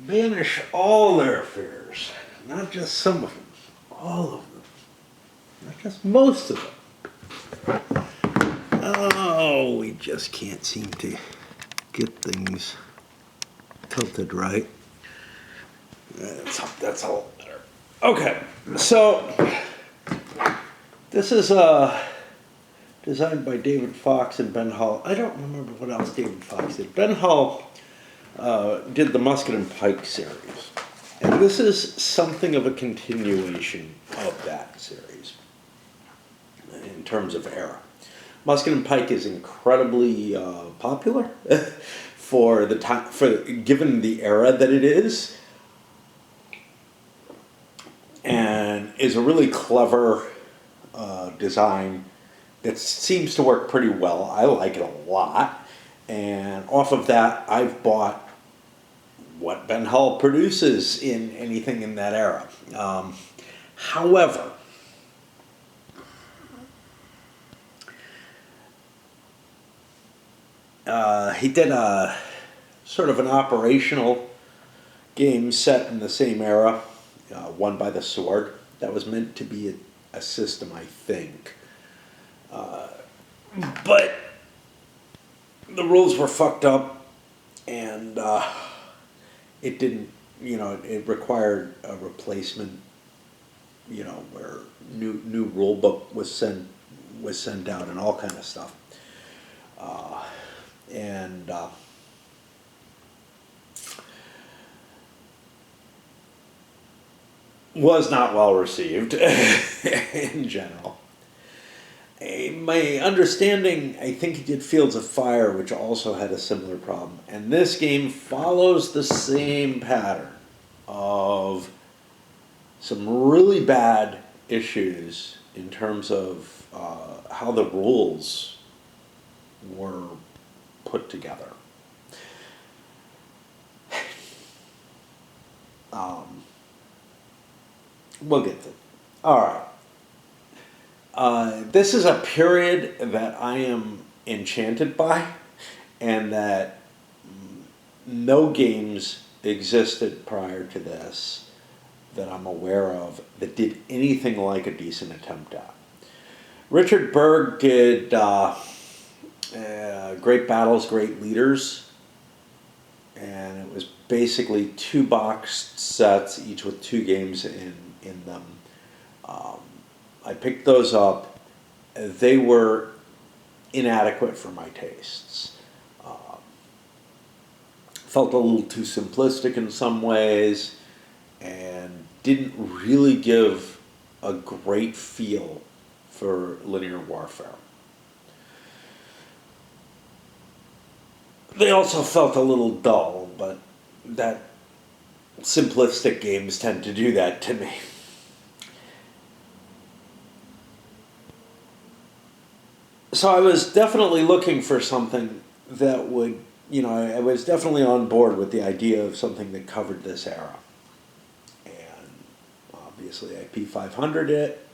Banish all their fears. Not just some of them, all of them. Not just most of them. Oh, we just can't seem to get things tilted right. That's a little better. Okay, so this is designed by David Fox and Ben Hull. I don't remember what else David Fox did. Ben Hull did the Musket and Pike series. And this is something of a continuation of that series in terms of era. Musket and Pike is incredibly popular for the time, given the era that it is, and is a really clever design that seems to work pretty well. I like it a lot, and off of that, I've bought what Ben Hull produces in anything in that era. However, he did a sort of an operational game set in the same era, Won by the Sword. That was meant to be a system, I think. But the rules were fucked up, and it didn't, it required a replacement, where new rule book was sent out and all kind of stuff. And was not well received in general. My understanding, I think he did Fields of Fire, which also had a similar problem. And this game follows the same pattern of some really bad issues in terms of how the rules were put together. We'll get to it. All right. This is a period that I am enchanted by, and that no games existed prior to this that I'm aware of that did anything like a decent attempt at. Richard Berg did Great Battles, Great Leaders, and it was basically 2 boxed sets, each with 2 games in them. I picked those up. They were inadequate for my tastes. Felt a little too simplistic in some ways, and didn't really give a great feel for linear warfare. They also felt a little dull, but that simplistic games tend to do that to me. So I was definitely looking for something that would, I was definitely on board with the idea of something that covered this era. And obviously I P500'd it,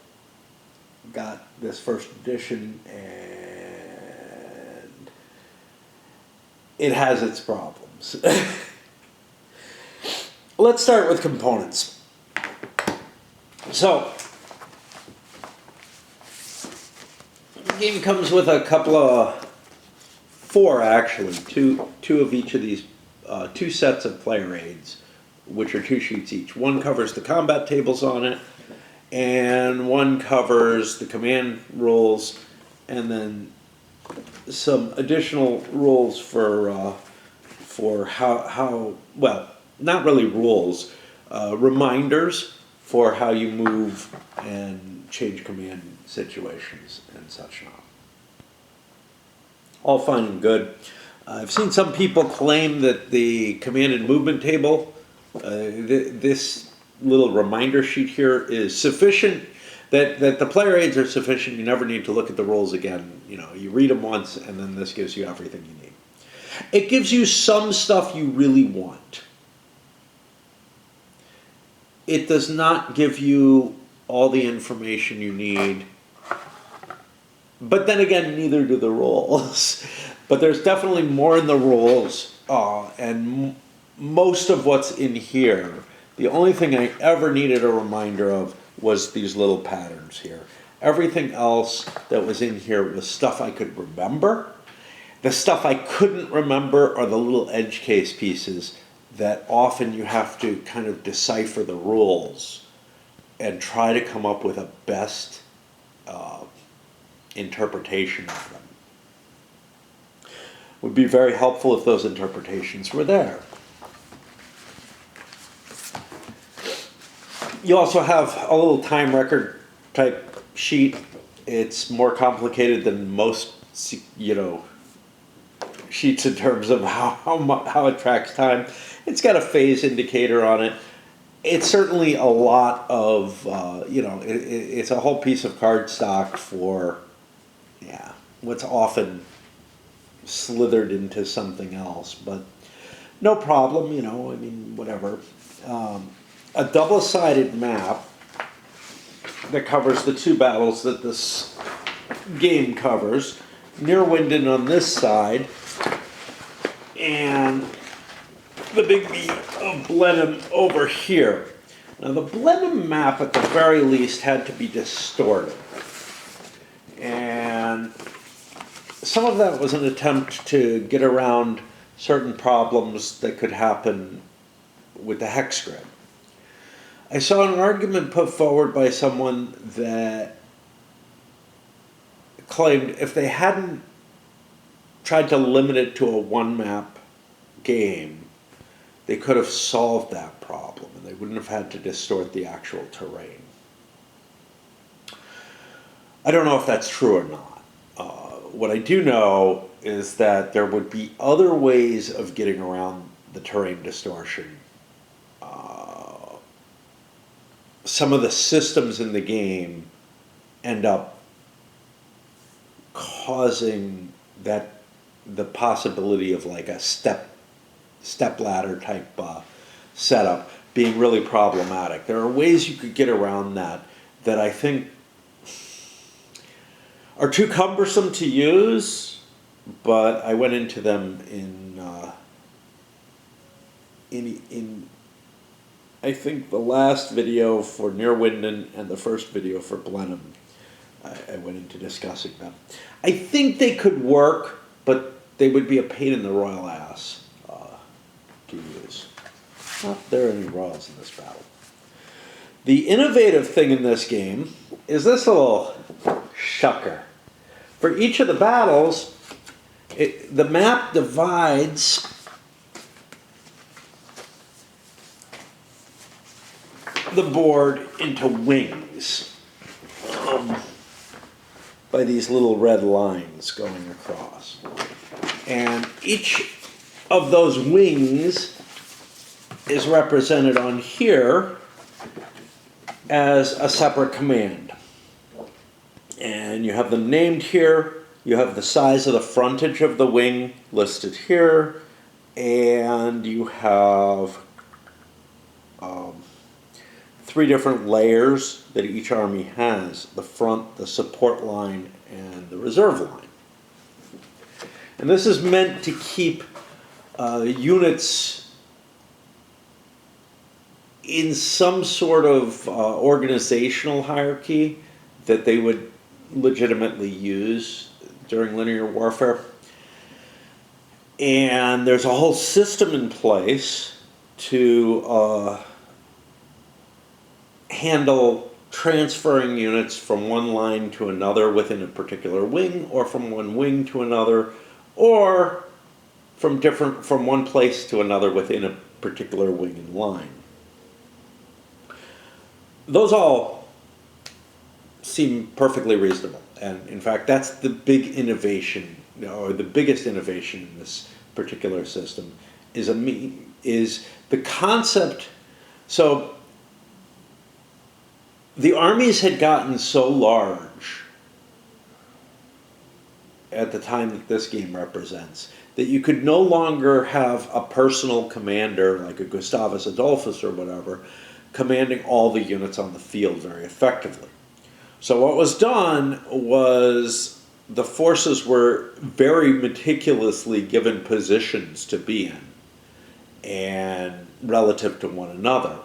got this first edition, and it has its problems. Let's start with components. So, the game comes with a couple of, 4 actually, two of each of these, 2 sets of player aids, which are 2 sheets each. One covers the combat tables on it, and one covers the command rules, and then some additional rules for how well, not really rules, reminders for how you move and change command situations and such not. All fine and good. I've seen some people claim that the command and movement table, this little reminder sheet here, is sufficient, that the player aids are sufficient. You never need to look at the rules again. You read them once, and then this gives you everything you need. It gives you some stuff you really want. It does not give you all the information you need. But then again, neither do the rules. But there's definitely more in the rules, and most of what's in here, the only thing I ever needed a reminder of was these little patterns here. Everything else that was in here was stuff I could remember. The stuff I couldn't remember are the little edge case pieces that often you have to kind of decipher the rules and try to come up with a best interpretation of them. Would be very helpful if those interpretations were there. You also have a little time record type sheet. It's more complicated than most, sheets in terms of how it tracks time. It's got a phase indicator on it. It's certainly a lot of, it's a whole piece of cardstock for, what's often slithered into something else, but no problem, whatever. A double-sided map that covers the two battles that this game covers. Nearwinden on this side, and the big B of Blenheim over here. Now the Blenheim map at the very least had to be distorted. And some of that was an attempt to get around certain problems that could happen with the hex grid. I saw an argument put forward by someone that claimed if they hadn't tried to limit it to a one-map game, they could have solved that problem and they wouldn't have had to distort the actual terrain. I don't know if that's true or not. What I do know is that there would be other ways of getting around the terrain distortion. Some of the systems in the game end up causing the possibility of like a step ladder type setup being really problematic. There are ways you could get around that I think are too cumbersome to use, but I went into them in I think the last video for Nearwinden and the first video for Blenheim. I went into discussing them. I think they could work, but they would be a pain in the royal ass to use. Not that there are any royals in this battle. The innovative thing in this game is this little shucker. For each of the battles, the map divides the board into wings by these little red lines going across. And each of those wings is represented on here as a separate command. And you have them named here. You have the size of the frontage of the wing listed here. And you have 3 different layers that each army has: the front, the support line, and the reserve line. And this is meant to keep units in some sort of organizational hierarchy that they would legitimately use during linear warfare. And there's a whole system in place to handle transferring units from one line to another within a particular wing, or from one wing to another, or from one place to another within a particular wing and line. Those all seem perfectly reasonable, and in fact that's the big innovation, or the biggest innovation in this particular system is the concept. So the armies had gotten so large at the time that this game represents that you could no longer have a personal commander like a Gustavus Adolphus or whatever commanding all the units on the field very effectively. So what was done was the forces were very meticulously given positions to be in, and relative to one another.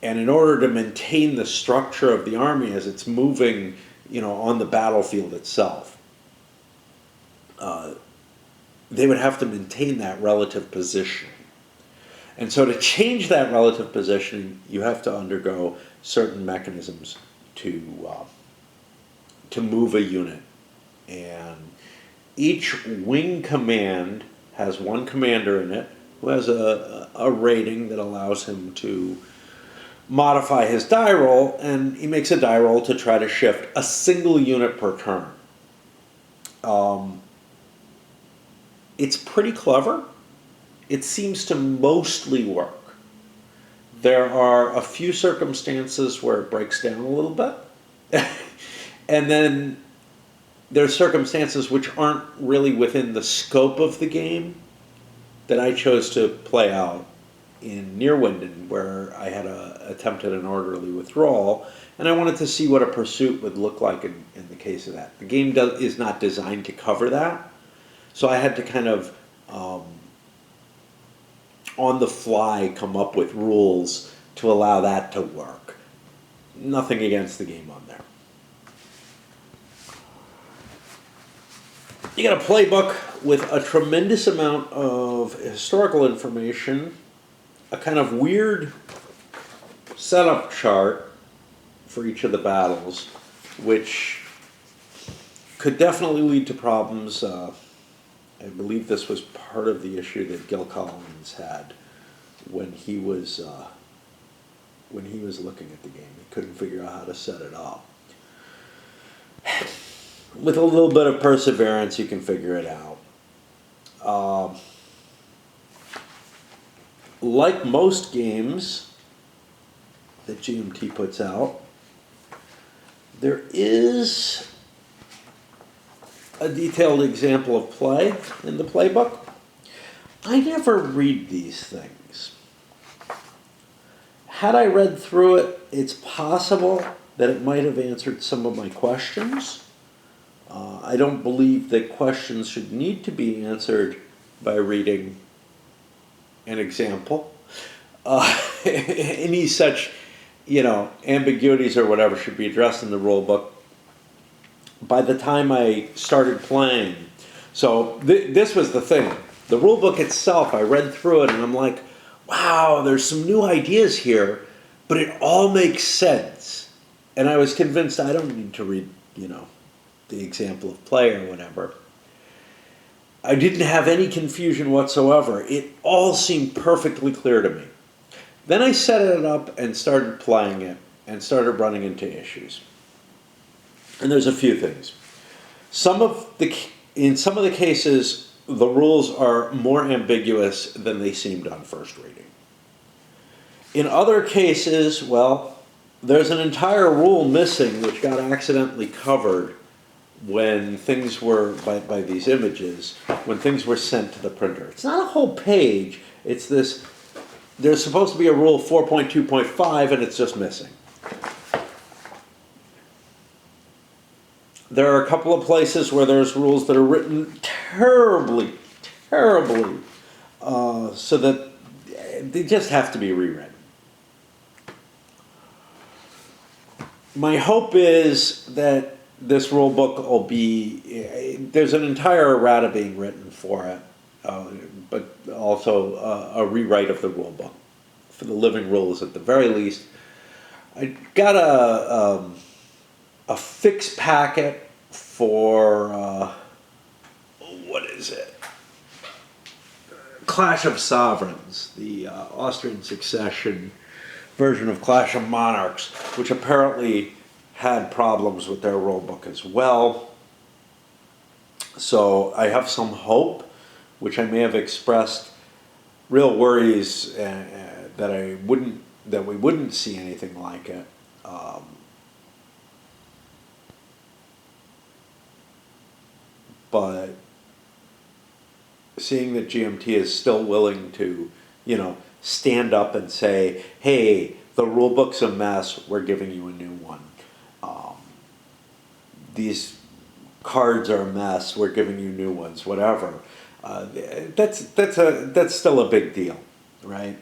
And in order to maintain the structure of the army as it's moving, on the battlefield itself, they would have to maintain that relative positioning. And so to change that relative positioning, you have to undergo certain mechanisms to move a unit. And each wing command has one commander in it who has a rating that allows him to modify his die roll, and he makes a die roll to try to shift a single unit per turn. It's pretty clever. It seems to mostly work. There are a few circumstances where it breaks down a little bit. And then there's circumstances which aren't really within the scope of the game that I chose to play out in Nearwinden, where I had attempted an orderly withdrawal, and I wanted to see what a pursuit would look like in the case of that. The game is not designed to cover that, so I had to kind of on the fly come up with rules to allow that to work. Nothing against the game on there. You got a playbook with a tremendous amount of historical information, a kind of weird setup chart for each of the battles, which could definitely lead to problems. I believe this was part of the issue that Gil Collins had when he was looking at the game. He couldn't figure out how to set it up. With a little bit of perseverance, you can figure it out. Like most games that GMT puts out, there is a detailed example of play in the playbook. I never read these things. Had I read through it, it's possible that it might have answered some of my questions. I don't believe that questions should need to be answered by reading an example. Any such, ambiguities or whatever should be addressed in the rule book by the time I started playing. So this was the thing. The rule book itself, I read through it and I'm like, wow, there's some new ideas here, but it all makes sense. And I was convinced I don't need to read, the example of play or whatever. I didn't have any confusion whatsoever. It all seemed perfectly clear to me. Then I set it up and started playing it and started running into issues. And there's a few things. In some of the cases, the rules are more ambiguous than they seemed on first reading. In other cases, there's an entire rule missing which got accidentally covered when things were, by these images, when things were sent to the printer. It's not a whole page, it's this, there's supposed to be a rule 4.2.5 and it's just missing. There are a couple of places where there's rules that are written terribly, so that they just have to be reread. My hope is that this rule book will be, there's an entire errata being written for it, but also a rewrite of the rule book for the living rules at the very least. I got a fixed packet for, what is it? Clash of Sovereigns, the Austrian succession version of Clash of Monarchs, which apparently had problems with their rulebook as well. So I have some hope, which I may have expressed real worries that we wouldn't see anything like it. But seeing that GMT is still willing to, stand up and say, hey, the rule book's a mess, we're giving you a new one. These cards are a mess, we're giving you new ones, whatever. That's still a big deal, right?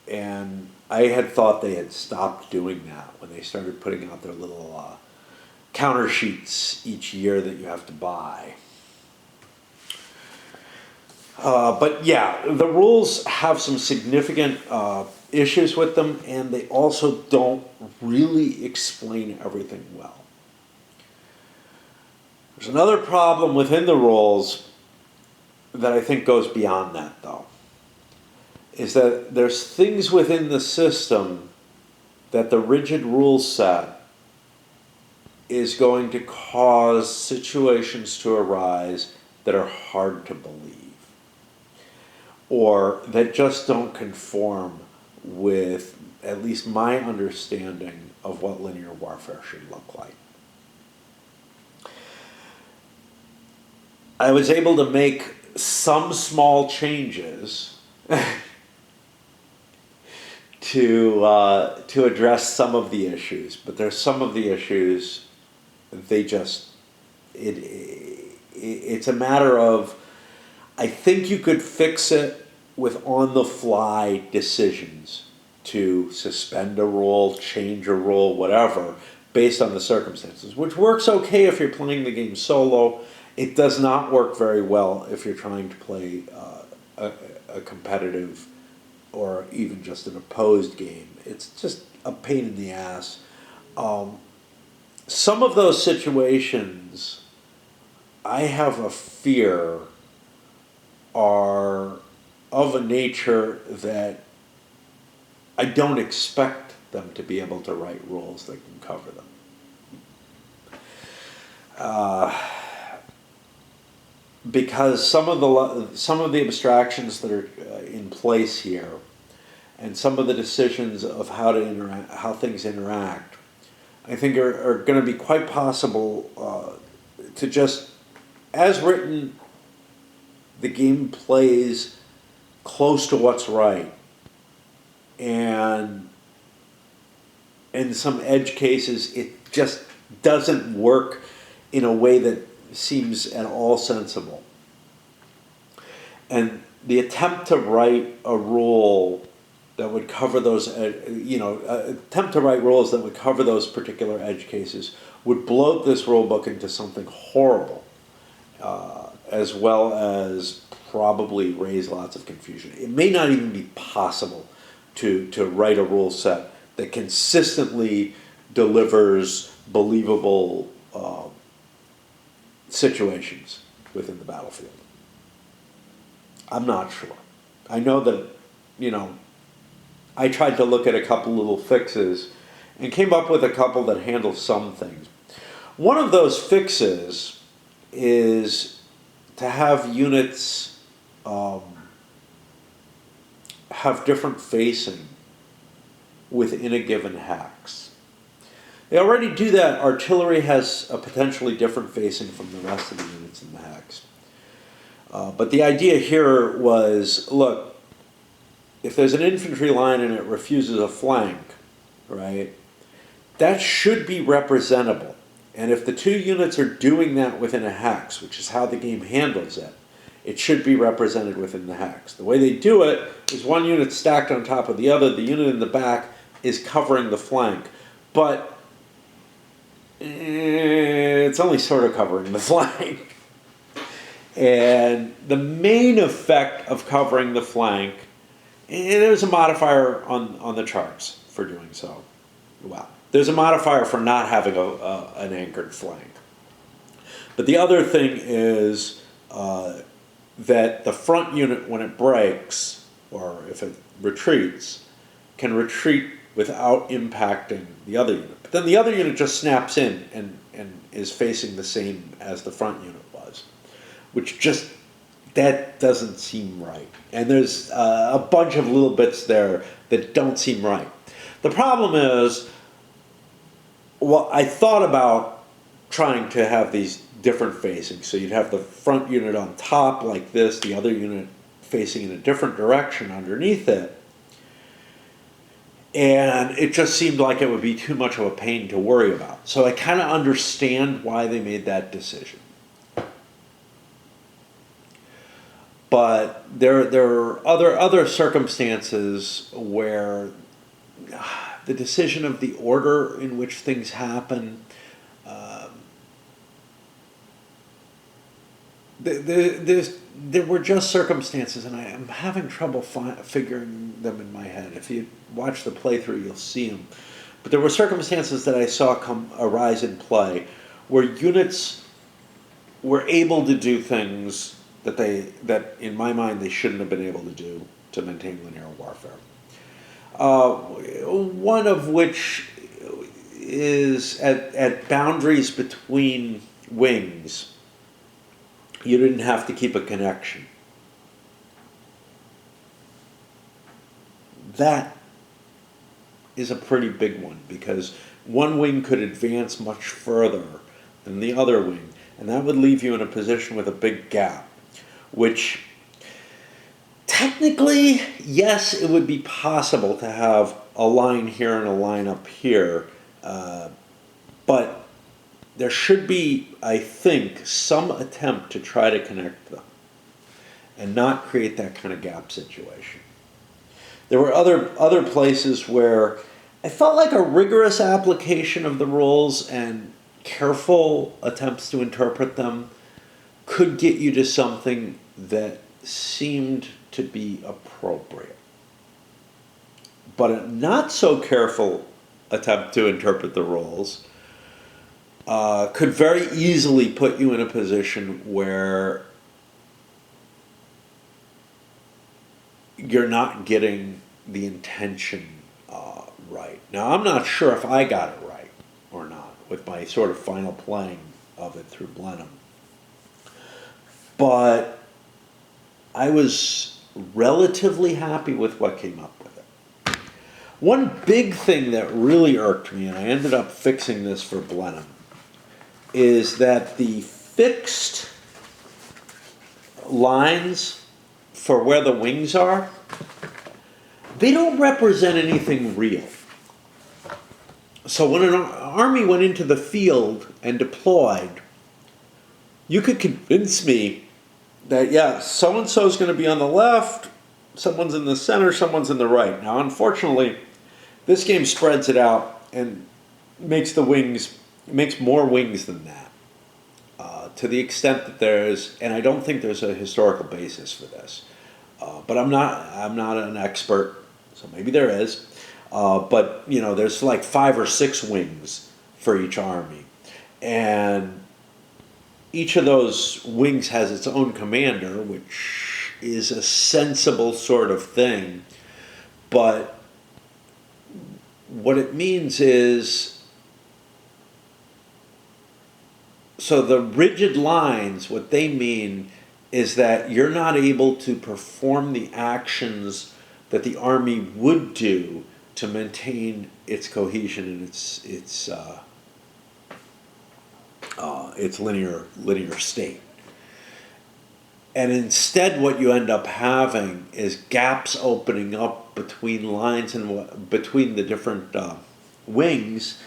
And I had thought they had stopped doing that when they started putting out their little counter sheets each year that you have to buy. But yeah, the rules have some significant issues with them, and they also don't really explain everything well. There's another problem within the rules that I think goes beyond that, though, is that there's things within the system that the rigid rule set is going to cause situations to arise that are hard to believe, or that just don't conform with at least my understanding of what linear warfare should look like. I was able to make some small changes to address some of the issues, but there's some of the issues it's a matter of, I think you could fix it with on-the-fly decisions to suspend a rule, change a rule, whatever, based on the circumstances, which works okay if you're playing the game solo. It does not work very well if you're trying to play a competitive or even just an opposed game. It's just a pain in the ass. Some of those situations, I have a fear, are of a nature that I don't expect them to be able to write rules that can cover them. Because some of the abstractions that are in place here, and some of the decisions of how things interact, I think are going to be quite possible to just, as written, the game plays close to what's right, and in some edge cases it just doesn't work in a way that seems at all sensible. And the attempt to write a rule that would cover those, attempt to write rules that would cover those particular edge cases would bloat this rule book into something horrible, as well as probably raise lots of confusion. It may not even be possible to write a rule set that consistently delivers believable situations within the battlefield. I'm not sure. I know that, I tried to look at a couple little fixes and came up with a couple that handle some things. One of those fixes is to have units have different facing within a given hex. They already do that. Artillery has a potentially different facing from the rest of the units in the hex. But the idea here was, look, if there's an infantry line and it refuses a flank, right, that should be representable. And if the two units are doing that within a hex, which is how the game handles it, it should be represented within the hex. The way they do it is one unit stacked on top of the other. The unit in the back is covering the flank. But it's only sort of covering the flank. And the main effect of covering the flank, and there's a modifier on the charts for doing so. Well, there's a modifier for not having an anchored flank. But the other thing is that the front unit, when it breaks, or if it retreats, can retreat without impacting the other unit. But then the other unit just snaps in and is facing the same as the front unit was, which just, that doesn't seem right. And there's a bunch of little bits there that don't seem right. The problem is, well, I thought about trying to have these different facings. So you'd have the front unit on top like this, the other unit facing in a different direction underneath it. And it just seemed like it would be too much of a pain to worry about. So I kind of understand why they made that decision. But there are other circumstances where the decision of the order in which things happen, there were just circumstances, and I am having trouble figuring them in my head. If you watch the playthrough, you'll see them. But there were circumstances that I saw arise in play where units were able to do things that in my mind they shouldn't have been able to do to maintain linear warfare. One of which is at boundaries between wings, you didn't have to keep a connection. That is a pretty big one, because one wing could advance much further than the other wing, and that would leave you in a position with a big gap, which technically, yes, it would be possible to have a line here and a line up here, but there should be, I think, some attempt to try to connect them and not create that kind of gap situation. There were other places where I felt like a rigorous application of the rules and careful attempts to interpret them could get you to something that seemed to be appropriate. But a not so careful attempt to interpret the rules could very easily put you in a position where you're not getting the intention right. Now, I'm not sure if I got it right or not with my sort of final playing of it through Blenheim. But I was relatively happy with what came up with it. One big thing that really irked me, and I ended up fixing this for Blenheim, is that the fixed lines for where the wings are, they don't represent anything real. So when an army went into the field and deployed, you could convince me that, yeah, so-and-so is going to be on the left, someone's in the center, someone's in the right. Now, unfortunately, this game spreads it out and makes more wings than that. To the extent that there's, and I don't think there's a historical basis for this, but I'm not an expert, so maybe there is. But there's like 5 or 6 wings for each army, and each of those wings has its own commander, which is a sensible sort of thing. But what it means is, so the rigid lines, what they mean is that you're not able to perform the actions that the army would do to maintain its cohesion and its linear state. And instead what you end up having is gaps opening up between lines and between the different wings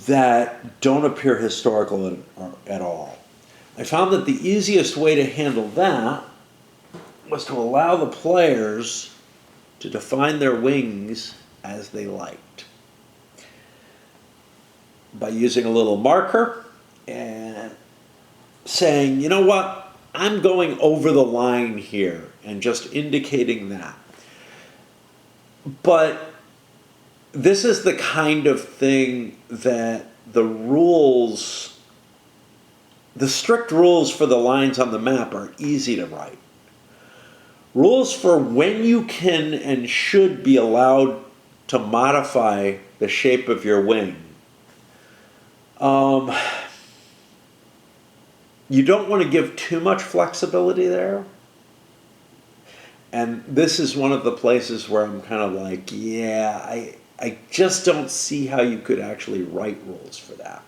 that don't appear historical at all. I found that the easiest way to handle that was to allow the players to define their wings as they liked, by using a little marker and saying, you know what, I'm going over the line here, and just indicating that. But this is the kind of thing that the strict rules for the lines on the map are easy to write. Rules for when you can and should be allowed to modify the shape of your wing. You don't want to give too much flexibility there. And this is one of the places where I'm kind of like, yeah, I just don't see how you could actually write rules for that.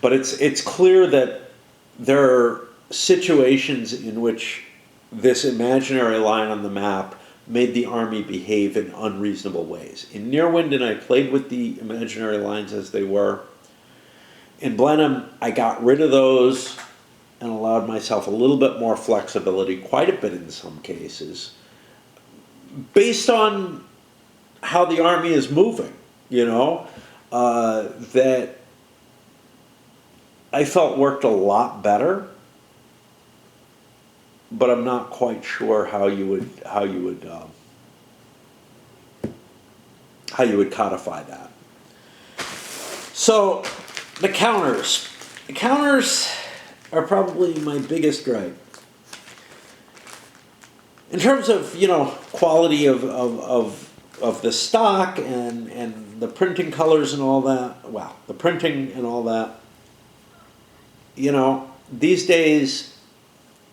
But it's clear that there are situations in which this imaginary line on the map made the army behave in unreasonable ways. In Nearwind, and I played with the imaginary lines as they were, In Blenheim, I got rid of those and allowed myself a little bit more flexibility, quite a bit in some cases, based on how the army is moving, that I felt worked a lot better, but I'm not quite sure how you would codify that. So the counters. The counters are probably my biggest gripe. In terms of, quality of the stock and the printing colors and all that, the printing and all that, these days,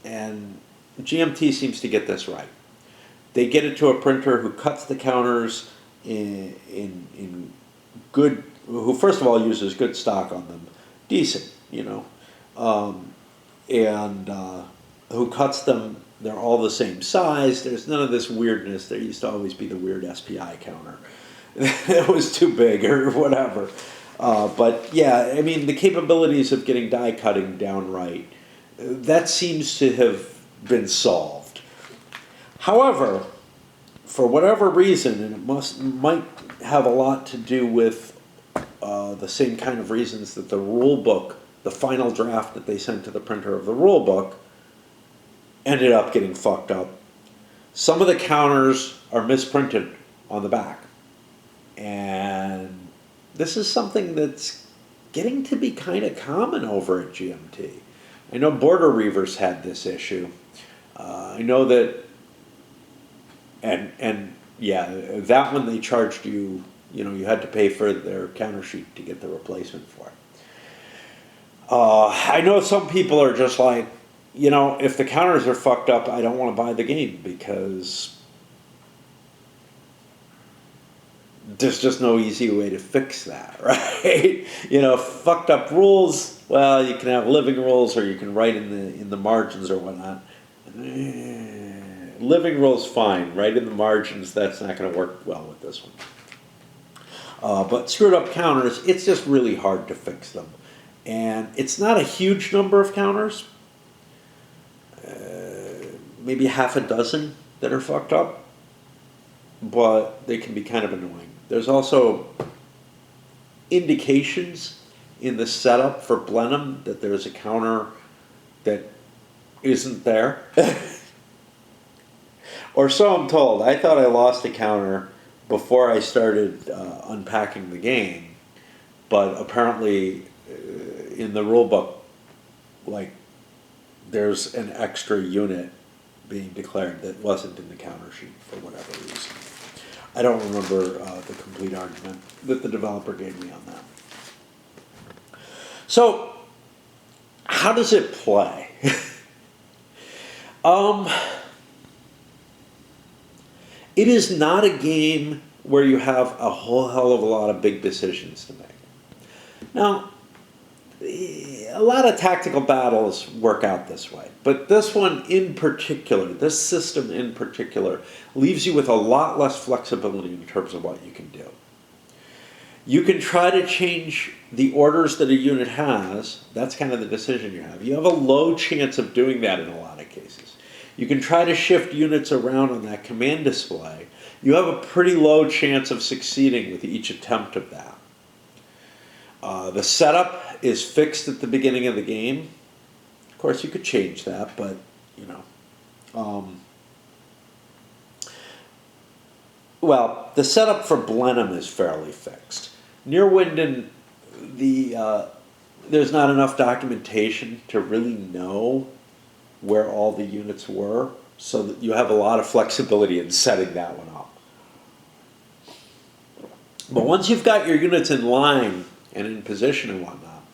and GMT seems to get this right. They get it to a printer who cuts the counters in good, who first of all uses good stock on them, decent, and who cuts them. They're all the same size. There's none of this weirdness. There used to always be the weird SPI counter. It was too big or whatever. But yeah, I mean, the capabilities of getting die cutting down right, that seems to have been solved. However, for whatever reason, and it might have a lot to do with the same kind of reasons that the rule book, the final draft that they sent to the printer of the rule book, ended up getting fucked up. Some of the counters are misprinted on the back. And this is something that's getting to be kind of common over at GMT. I know Border Reavers had this issue. I know that, and yeah, that one they charged you, you had to pay for their counter sheet to get the replacement for it. I know some people are just like, if the counters are fucked up, I don't want to buy the game because there's just no easy way to fix that, right? Fucked up rules, well, you can have living rules or you can write in the margins or whatnot. Living rules, fine. Right in the margins, that's not going to work well with this one. But screwed up counters, it's just really hard to fix them. And it's not a huge number of counters. Maybe half a dozen that are fucked up, but they can be kind of annoying. There's also indications in the setup for Blenheim that there's a counter that isn't there. Or so I'm told. I thought I lost a counter before I started unpacking the game, but apparently in the rule book, there's an extra unit being declared that wasn't in the counter sheet for whatever reason. I don't remember the complete argument that the developer gave me on that. So, how does it play? It is not a game where you have a whole hell of a lot of big decisions to make. Now, a lot of tactical battles work out this way, but this one in particular, this system in particular, leaves you with a lot less flexibility in terms of what you can do. You can try to change the orders that a unit has. That's kind of the decision you have. You have a low chance of doing that in a lot of cases. You can try to shift units around on that command display. You have a pretty low chance of succeeding with each attempt of that. The setup is fixed at the beginning of the game. Of course, you could change that, but, well, the setup for Blenheim is fairly fixed. Near Winden, there's not enough documentation to really know where all the units were, so that you have a lot of flexibility in setting that one up. But once you've got your units in line and in position and whatnot,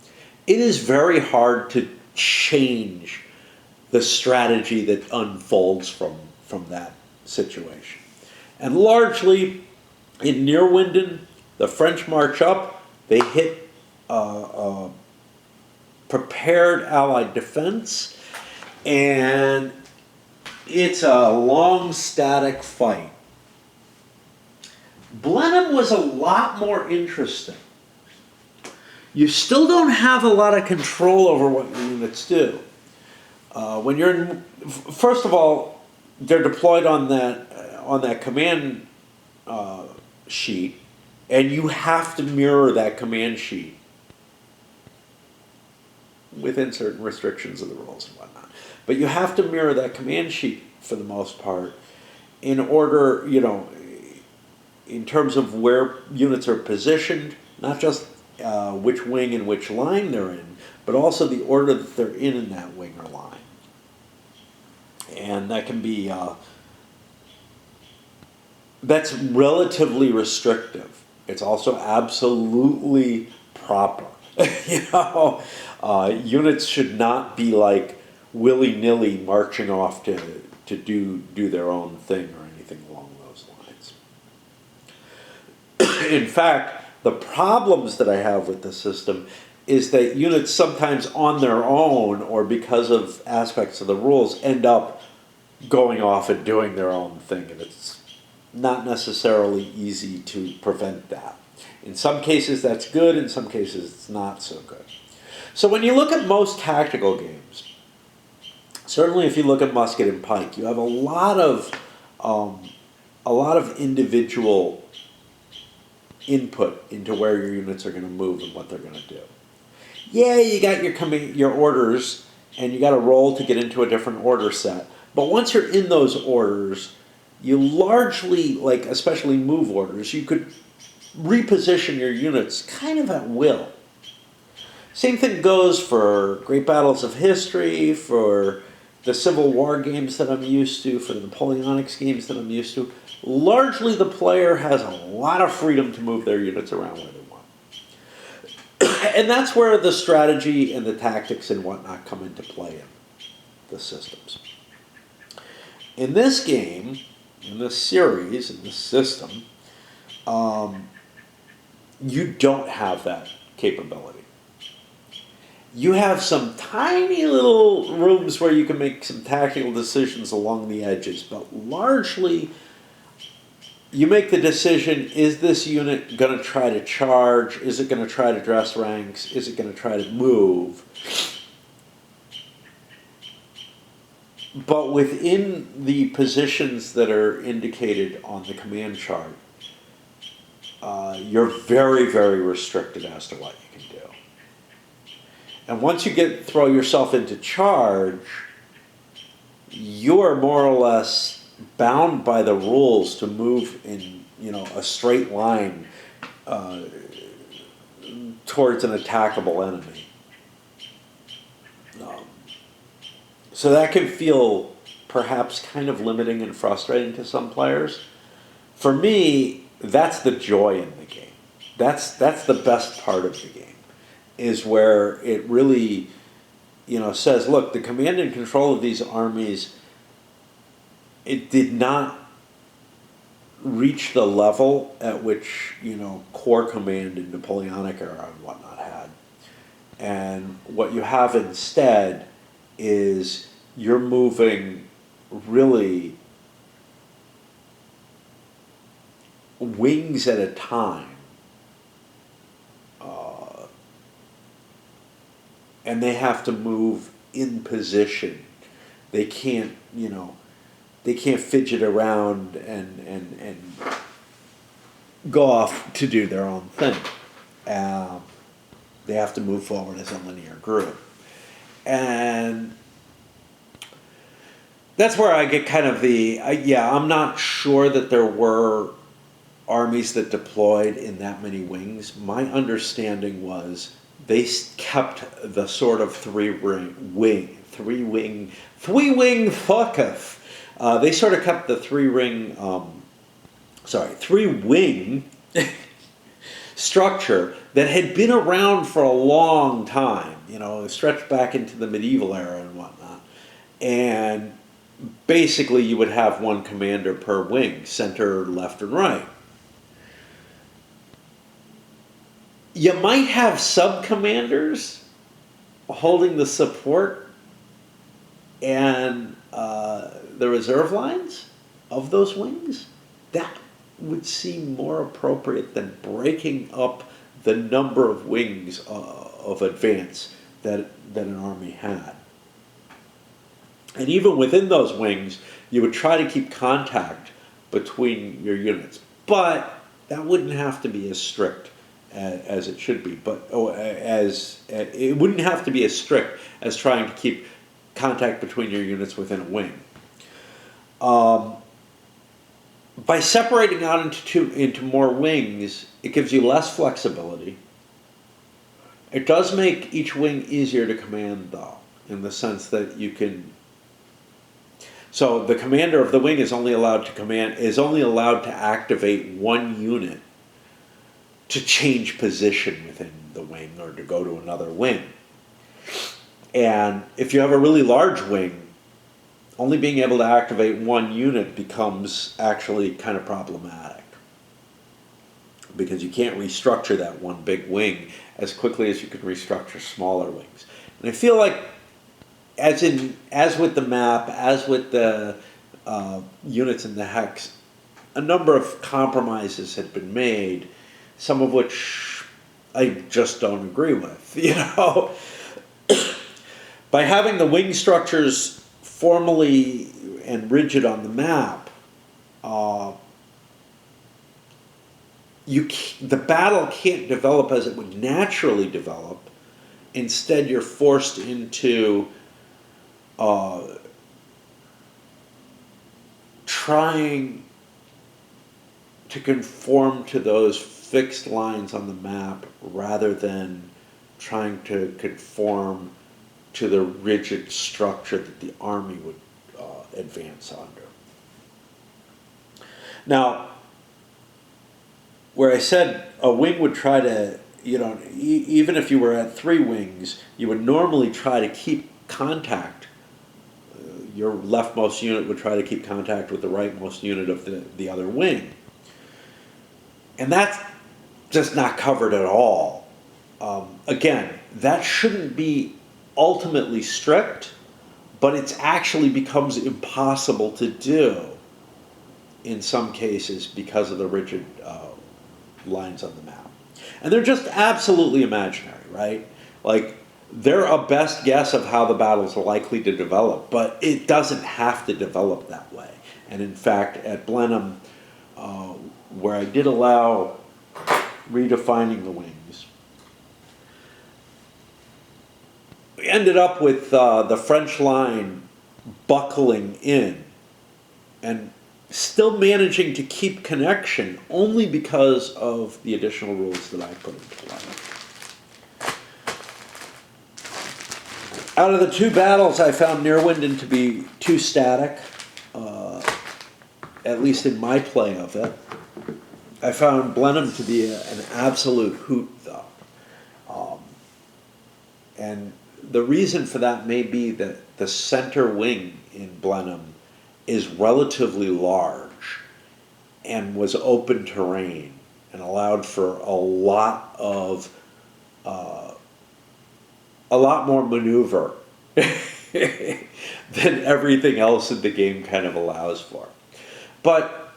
it is very hard to change the strategy that unfolds from that situation. And largely, in Neerwinden, the French march up, they hit prepared Allied defense, and it's a long, static fight. Blenheim was a lot more interesting. you still don't have a lot of control over what your units do. When you're in, first of all, they're deployed on that command sheet, and you have to mirror that command sheet within certain restrictions of the rules and whatnot. But you have to mirror that command sheet for the most part in order, in terms of where units are positioned, not just which wing and which line they're in, but also the order that they're in that wing or line. And that can be, that's relatively restrictive. It's also absolutely proper. Units should not be like willy-nilly marching off to do their own thing or anything along those lines. In fact, the problems that I have with the system is that units sometimes on their own or because of aspects of the rules end up going off and doing their own thing, and it's not necessarily easy to prevent that. In some cases that's good, in some cases it's not so good. So when you look at most tactical games, certainly if you look at musket and pike, you have a lot of individual input into where your units are going to move and what they're going to do. Yeah, you got your orders, and you got to roll to get into a different order set. But once you're in those orders, you largely, like especially move orders, you could reposition your units kind of at will. Same thing goes for Great Battles of History, for the Civil War games that I'm used to, for the Napoleonics games that I'm used to. Largely the player has a lot of freedom to move their units around where they want. And that's where the strategy and the tactics and whatnot come into play in the systems. In this game, in this series, in this system, you don't have that capability. You have some tiny little rooms where you can make some tactical decisions along the edges, but largely you make the decision, is this unit going to try to charge? Is it going to try to dress ranks? Is it going to try to move? But within the positions that are indicated on the command chart, you're very, very restricted as to what you can do. And once you throw yourself into charge, you are more or less bound by the rules to move in, a straight line towards an attackable enemy. So that can feel perhaps kind of limiting and frustrating to some players. For me, that's the joy in the game. That's the best part of the game, is where it really, says, look, the command and control of these armies, it did not reach the level at which, Corps Command in Napoleonic era and whatnot had. And what you have instead is you're moving really wings at a time. And they have to move in position. They can't, they can't fidget around and go off to do their own thing. They have to move forward as a linear group. And that's where I get kind of I'm not sure that there were armies that deployed in that many wings. My understanding was they kept the sort of three-wing focus. They sort of kept the three-wing structure that had been around for a long time, stretched back into the medieval era and whatnot. And basically you would have one commander per wing, center, left, and right. You might have sub-commanders holding the support and the reserve lines of those wings. That would seem more appropriate than breaking up the number of wings of advance that an army had. And even within those wings, you would try to keep contact between your units. But that wouldn't have to be as strict as it should be. But it wouldn't have to be as strict as trying to keep contact between your units within a wing. By separating out into more wings, it gives you less flexibility. It does make each wing easier to command, though, in the sense that you can. So the commander of the wing is only allowed to activate one unit to change position within the wing or to go to another wing. And if you have a really large wing, only being able to activate one unit becomes actually kind of problematic, because you can't restructure that one big wing as quickly as you can restructure smaller wings. And I feel like, as with the map, as with the units in the hex, a number of compromises had been made, some of which I just don't agree with. By having the wing structures formally and rigid on the map, the battle can't develop as it would naturally develop. Instead, you're forced into trying to conform to those fixed lines on the map rather than trying to conform to the rigid structure that the army would advance under. Now, where I said a wing would try to, even if you were at 3 wings, you would normally try to keep contact. Your leftmost unit would try to keep contact with the rightmost unit of the other wing. And that's just not covered at all. Again, that shouldn't be ultimately strict, but it actually becomes impossible to do in some cases because of the rigid lines on the map. And they're just absolutely imaginary, right? Like, they're a best guess of how the battles are likely to develop, but it doesn't have to develop that way. And in fact, at Blenheim, where I did allow redefining the wings, we ended up with the French line buckling in and still managing to keep connection only because of the additional rules that I put into play. Out of the 2 battles, I found Neerwinden to be too static, at least in my play of it. I found Blenheim to be an absolute hoot, though. And the reason for that may be that the center wing in Blenheim is relatively large and was open terrain and allowed for a lot more maneuver than everything else in the game kind of allows for. But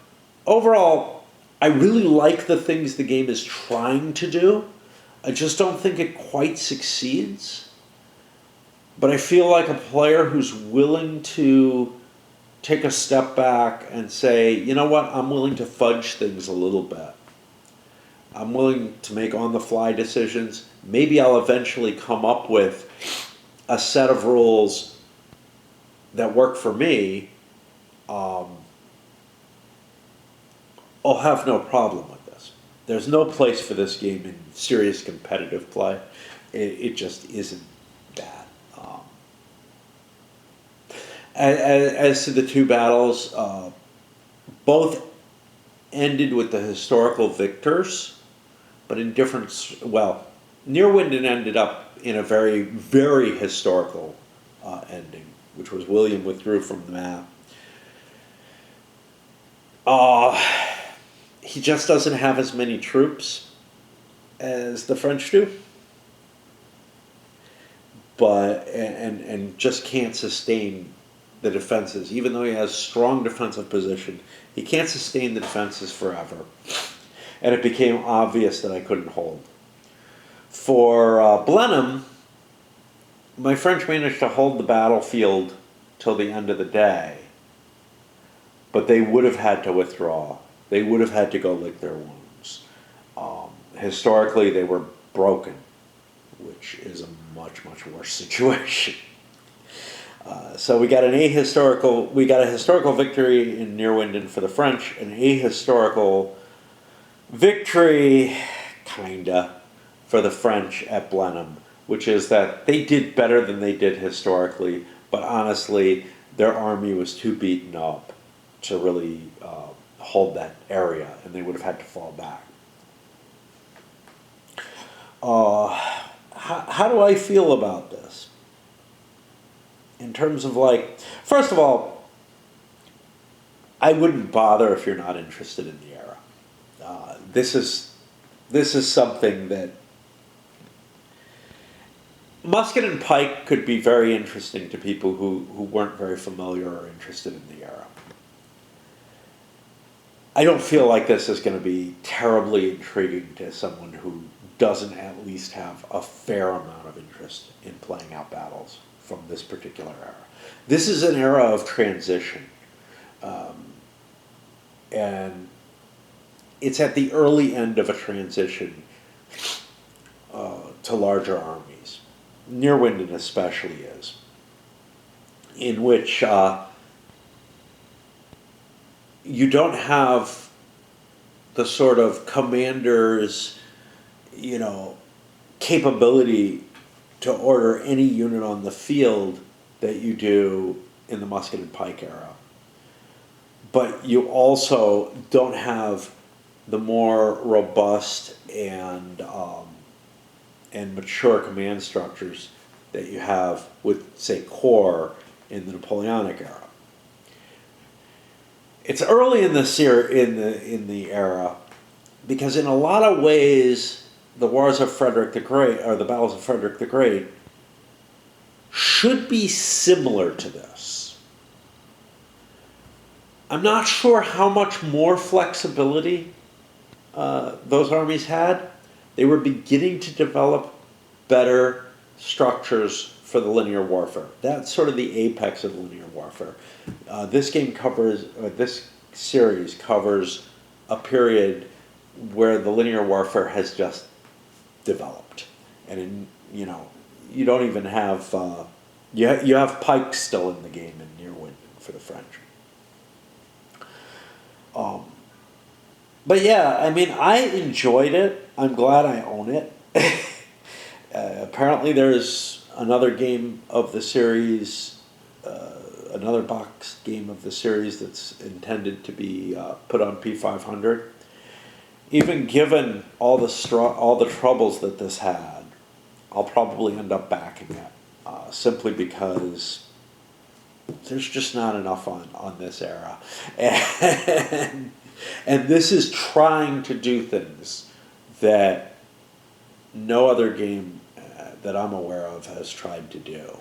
overall, I really like the things the game is trying to do. I just don't think it quite succeeds. But I feel like a player who's willing to take a step back and say, you know what, I'm willing to fudge things a little bit. I'm willing to make on-the-fly decisions. Maybe I'll eventually come up with a set of rules that work for me. I'll have no problem with this. There's no place for this game in serious competitive play. It just isn't that. As to the 2 battles, both ended with the historical victors, but in different. Well, Neerwinden ended up in a very, very historical ending, which was William withdrew from the map. He just doesn't have as many troops as the French do, but and just can't sustain the defenses. Even though he has strong defensive position, he can't sustain the defenses forever. And it became obvious that I couldn't hold. For Blenheim, my French managed to hold the battlefield till the end of the day, but they would have had to withdraw. They would have had to go lick their wounds. Historically, they were broken, which is a much, much worse situation. So we got a historical victory in Neerwinden for the French, an ahistorical victory, kinda, for the French at Blenheim, which is that they did better than they did historically, but honestly, their army was too beaten up to really hold that area, and they would have had to fall back. How do I feel about this? In terms of like, first of all, I wouldn't bother if you're not interested in the era. This is something that musket and pike could be very interesting to people who weren't very familiar or interested in the era. I don't feel like this is going to be terribly intriguing to someone who doesn't at least have a fair amount of interest in playing out battles from this particular era. This is an era of transition. And it's at the early end of a transition to larger armies. Neerwinden especially is. In which you don't have the sort of commander's, capability to order any unit on the field that you do in the musket and pike era. But you also don't have the more robust and mature command structures that you have with, say, corps in the Napoleonic era. It's early in the era because in a lot of ways the wars of Frederick the Great, or the battles of Frederick the Great, should be similar to this. I'm not sure how much more flexibility those armies had. They were beginning to develop better structures for the linear warfare. That's sort of the apex of linear warfare. This series covers a period where the linear warfare has just developed, and you don't even have you have pikes still in the game in Neerwinden for the French. But yeah, I mean, I enjoyed it. I'm glad I own it. Apparently, there's another game of the series, another box game of the series that's intended to be put on P500. Even given all the troubles that this had, I'll probably end up backing it, simply because there's just not enough on this era. And this is trying to do things that no other game that I'm aware of has tried to do.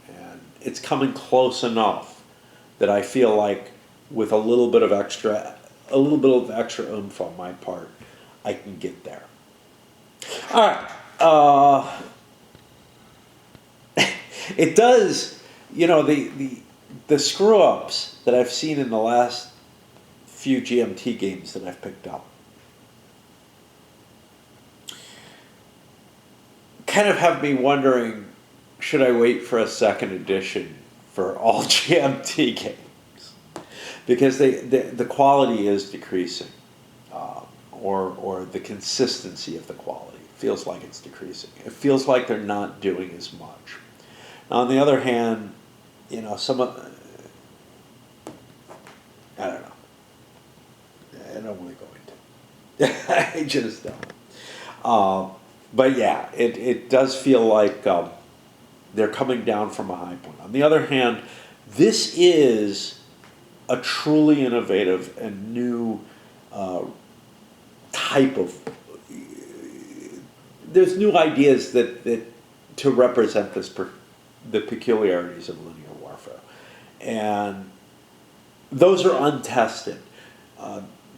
And it's coming close enough that I feel like with a little bit of extra oomph on my part, I can get there. All right. It does, the screw-ups that I've seen in the last few GMT games that I've picked up kind of have me wondering, should I wait for a second edition for all GMT games? Because the quality is decreasing, or the consistency of the quality feels like it's decreasing. It feels like they're not doing as much. Now, on the other hand, some of, I don't know. I don't want to go into it. I just don't. But yeah, it does feel like they're coming down from a high point. On the other hand, this is a truly innovative and new type of. There's new ideas that to represent the peculiarities of linear warfare, and those are untested.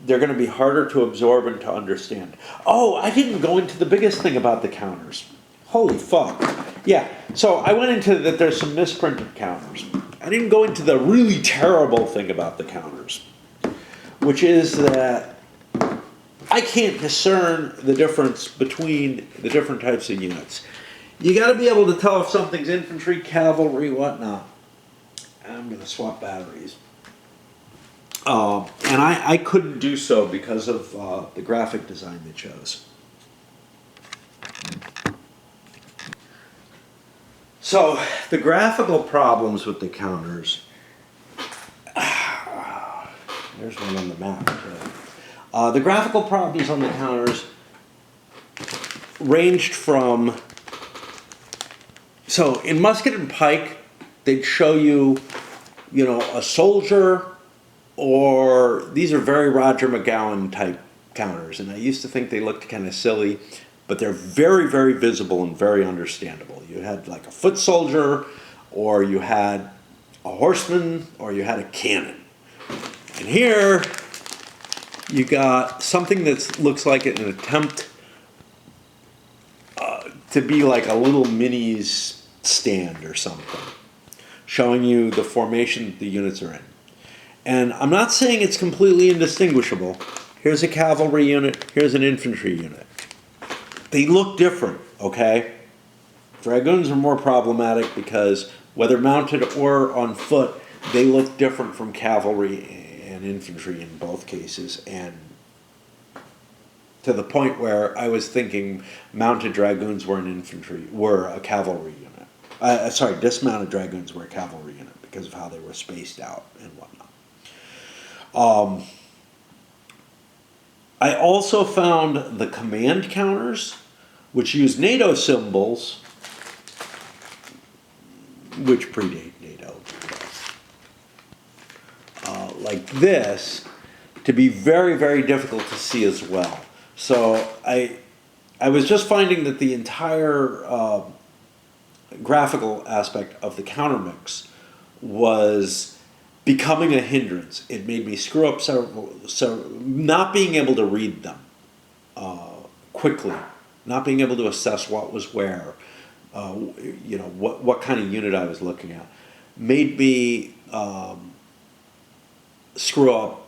they're going to be harder to absorb and to understand. Oh, I didn't go into the biggest thing about the counters. Holy fuck. Yeah, so I went into that there's some misprinted counters. I didn't go into the really terrible thing about the counters, which is that I can't discern the difference between the different types of units. You got to be able to tell if something's infantry, cavalry, whatnot. I'm going to swap batteries. And I couldn't do so because of the graphic design they chose. So the graphical problems with the counters, there's one on the map too. The graphical problems on the counters ranged from, so in musket and pike, they'd show you, you know, a soldier, or these are very Roger McGowan type counters, and I used to think they looked kind of silly, but they're very, very visible and very understandable. You had like a foot soldier, or you had a horseman, or you had a cannon. And here, you got something that looks like an attempt to be like a little minis stand or something, showing you the formation the units are in. And I'm not saying it's completely indistinguishable. Here's a cavalry unit, here's an infantry unit. They look different, okay? Dragoons are more problematic because whether mounted or on foot, they look different from cavalry and infantry in both cases. And to the point where I was thinking mounted dragoons were a cavalry unit. Dismounted dragoons were a cavalry unit because of how they were spaced out and whatnot. I also found the command counters, which use NATO symbols, which predate NATO, like this, to be very, very difficult to see as well. So I was just finding that the entire graphical aspect of the counter mix was becoming a hindrance. It made me screw up so not being able to read them quickly, not being able to assess what was where, you know, what kind of unit I was looking at, made me screw up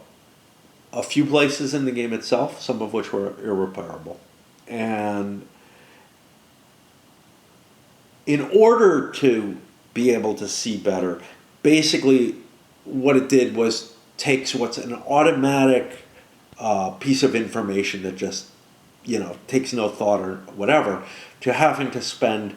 a few places in the game itself, some of which were irreparable. And in order to be able to see better, basically what it did was takes what's an automatic piece of information that just, you know, takes no thought or whatever, to having to spend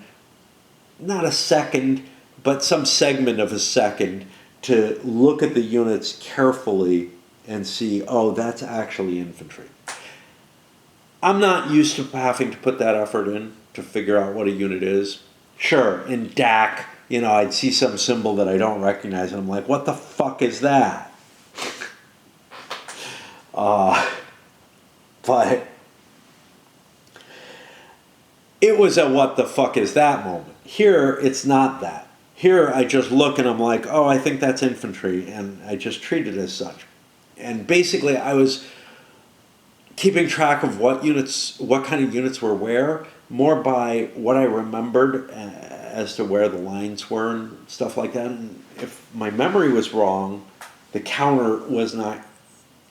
not a second, but some segment of a second to look at the units carefully and see, oh, that's actually infantry. I'm not used to having to put that effort in to figure out what a unit is. Sure, in DAC, you know, I'd see some symbol that I don't recognize, and I'm like, what the fuck is that? But it was a what the fuck is that moment. Here, it's not that. Here, I just look and I'm like, oh, I think that's infantry, and I just treat it as such. And basically, I was keeping track of what kind of units were where, more by what I remembered as to where the lines were and stuff like that. And if my memory was wrong, the counter was not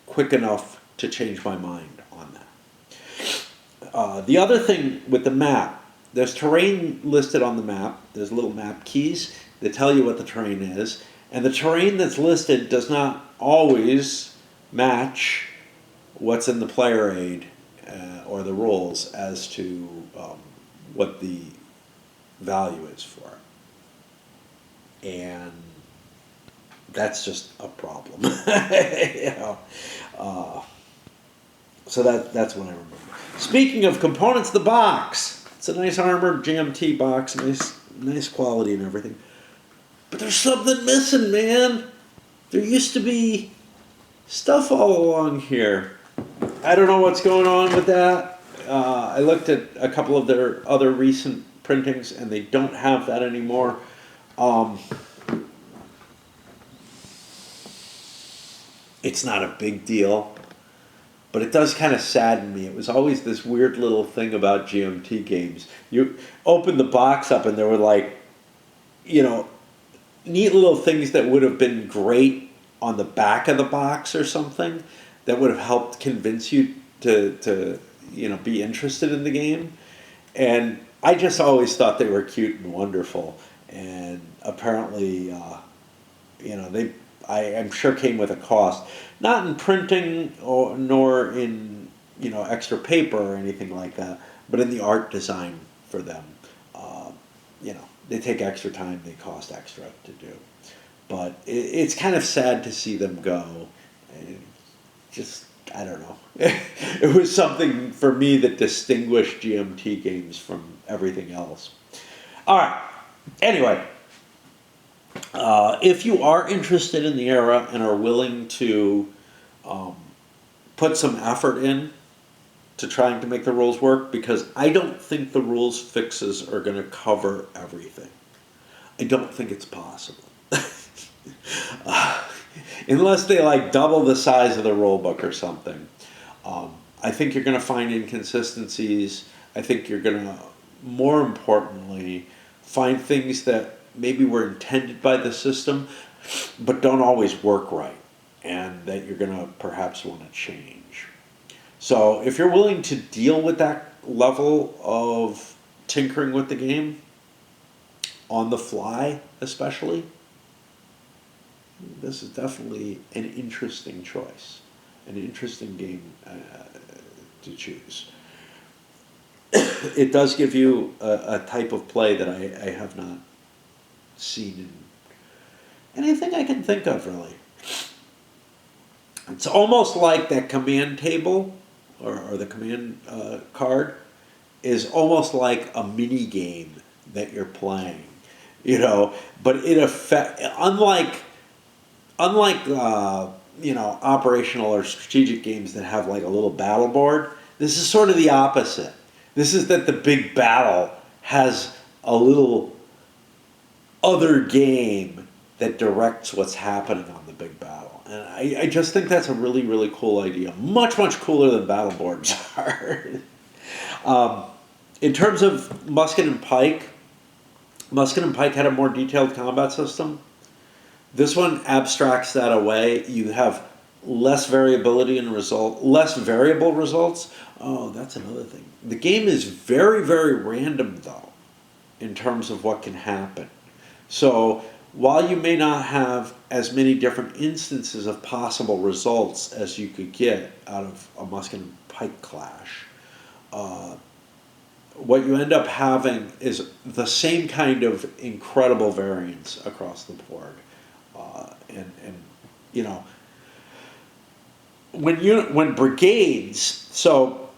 quick enough to change my mind on that. The other thing with the map, there's terrain listed on the map. There's little map keys that tell you what the terrain is. And the terrain that's listed does not always match what's in the player aid or the rules as to what the value is for it. And that's just a problem. You know? So that's what I remember. Speaking of components, the box. It's a nice armored GMT box, nice quality and everything. But there's something missing, man. There used to be stuff all along here. I don't know what's going on with that. I looked at a couple of their other recent printings, and they don't have that anymore. It's not a big deal. but it does kind of sadden me. It was always this weird little thing about GMT games. You open the box up and there were like, you know, neat little things that would have been great on the back of the box or something that would have helped convince you to you know, be interested in the game. And I just always thought they were cute and wonderful. And apparently, you know, I'm sure came with a cost, not in printing or nor in, you know, extra paper or anything like that, but in the art design for them. You know, they take extra time, they cost extra to do. But it's kind of sad to see them go. And just, I don't know. It was something for me that distinguished GMT games from everything else. All right. Anyway, if you are interested in the era and are willing to put some effort in to trying to make the rules work, because I don't think the rules fixes are going to cover everything. I don't think it's possible. Unless they like double the size of the rule book or something. I think you're going to find inconsistencies. I think you're going to, more importantly, find things that maybe were intended by the system, but don't always work right, and that you're going to perhaps want to change. So if you're willing to deal with that level of tinkering with the game, on the fly especially, this is definitely an interesting choice, an interesting game to choose. It does give you a type of play that I have not seen in anything I can think of, really. It's almost like that command table or the command card is almost like a mini game that you're playing, you know. But it unlike you know, operational or strategic games that have like a little battle board. This is sort of the opposite. This is that the big battle has a little other game that directs what's happening on the big battle. And I just think that's a really, really cool idea. Much, much cooler than battle boards are. In terms of Musket and Pike had a more detailed combat system. This one abstracts that away. You have less variability in less variable results. Oh, that's another thing. The game is very, very random, though, in terms of what can happen. So while you may not have as many different instances of possible results as you could get out of a Musket and Pike clash, what you end up having is the same kind of incredible variance across the board. And you know, when brigades, so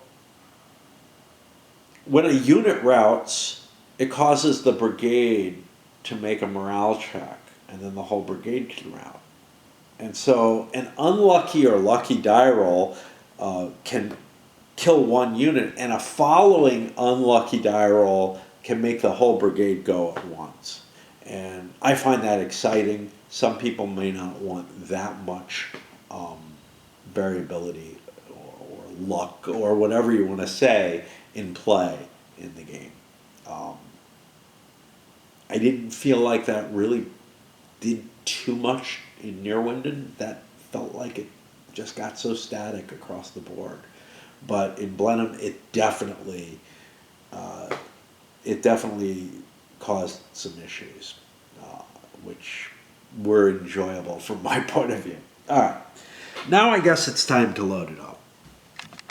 when a unit routes, it causes the brigade to make a morale check, and then the whole brigade can rout. And so an unlucky or lucky die roll can kill one unit, and a following unlucky die roll can make the whole brigade go at once. And I find that exciting. Some people may not want that much variability or luck or whatever you want to say in play in the game. I didn't feel like that really did too much in Nearwinden. That felt like it just got so static across the board. But in Blenheim, it definitely caused some issues, which were enjoyable from my point of view. All right, now I guess it's time to load it up.